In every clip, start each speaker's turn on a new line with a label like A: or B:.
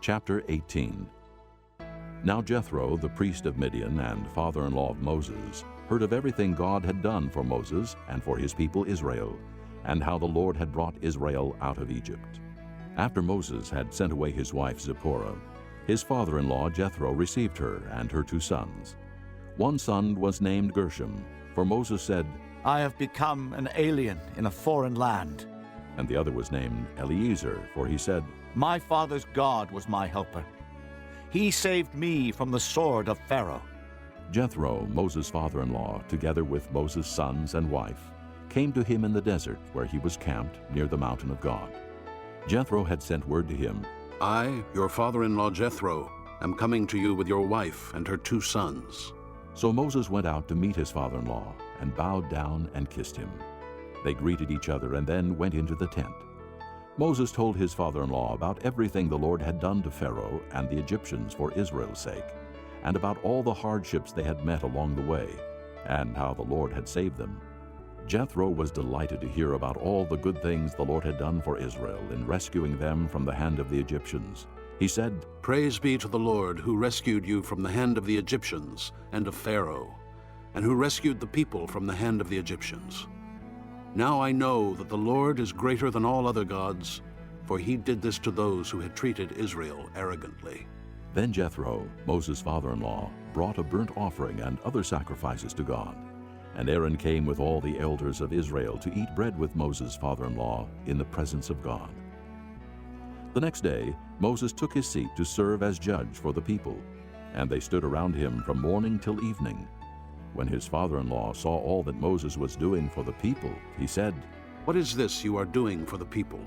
A: Chapter 18. Now Jethro, the priest of Midian and father-in-law of Moses, heard of everything God had done for Moses and for his people Israel, and how the Lord had brought Israel out of Egypt. After Moses had sent away his wife Zipporah, his father-in-law Jethro received her and her 2 sons. One son was named Gershom, for Moses said,
B: I have become an alien in a foreign land.
A: and the other was named Eliezer, for he said,
B: My father's God was my helper. He saved me from the sword of Pharaoh.
A: Jethro, Moses' father-in-law, together with Moses' sons and wife, came to him in the desert where he was camped near the mountain of God. Jethro had sent word to him,
C: I, your father-in-law Jethro, am coming to you with your wife and her 2 sons.
A: So Moses went out to meet his father-in-law and bowed down and kissed him. They greeted each other and then went into the tent. Moses told his father-in-law about everything the Lord had done to Pharaoh and the Egyptians for Israel's sake, and about all the hardships they had met along the way, and how the Lord had saved them. Jethro was delighted to hear about all the good things the Lord had done for Israel in rescuing them from the hand of the Egyptians. He said,
C: Praise be to the Lord who rescued you from the hand of the Egyptians and of Pharaoh, and who rescued the people from the hand of the Egyptians. Now I know that the Lord is greater than all other gods, for he did this to those who had treated Israel arrogantly.
A: Then Jethro, Moses' father-in-law, brought a burnt offering and other sacrifices to God. And Aaron came with all the elders of Israel to eat bread with Moses' father-in-law in the presence of God. The next day, Moses took his seat to serve as judge for the people, and they stood around him from morning till evening. When his father-in-law saw all that Moses was doing for the people, he said,
C: What is this you are doing for the people?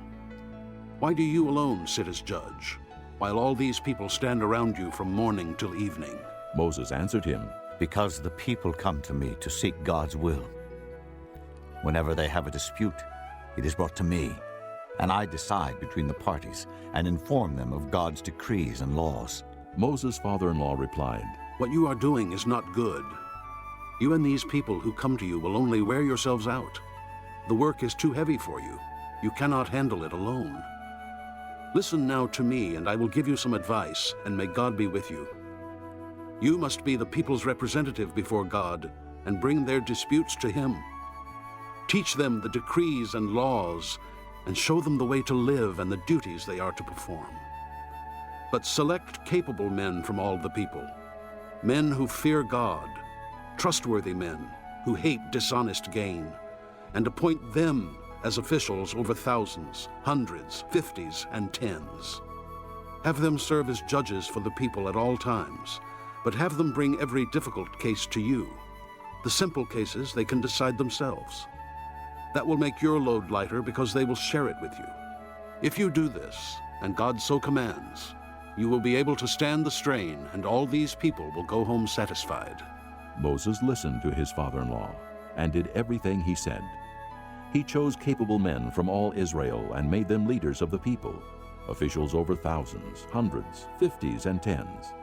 C: Why do you alone sit as judge, while all these people stand around you from morning till evening?
A: Moses answered him,
B: Because the people come to me to seek God's will. Whenever they have a dispute, it is brought to me, and I decide between the parties and inform them of God's decrees and laws.
A: Moses' father-in-law replied,
C: What you are doing is not good. You and these people who come to you will only wear yourselves out. The work is too heavy for you. You cannot handle it alone. Listen now to me, and I will give you some advice, and may God be with you. You must be the people's representative before God and bring their disputes to him. Teach them the decrees and laws, and show them the way to live and the duties they are to perform. But select capable men from all the people, men who fear God, trustworthy men who hate dishonest gain, and appoint them as officials over thousands, hundreds, 50s, and 10s. Have them serve as judges for the people at all times, but have them bring every difficult case to you. The simple cases they can decide themselves. That will make your load lighter because they will share it with you. If you do this, and God so commands, you will be able to stand the strain, and all these people will go home satisfied.
A: Moses listened to his father-in-law and did everything he said. He chose capable men from all Israel and made them leaders of the people, officials over thousands, hundreds, 50s, and 10s.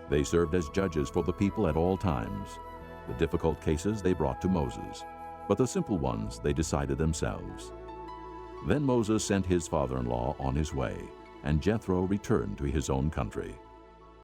A: They served as judges for the people at all times. The difficult cases they brought to Moses, but the simple ones they decided themselves. Then Moses sent his father-in-law on his way, and Jethro returned to his own country.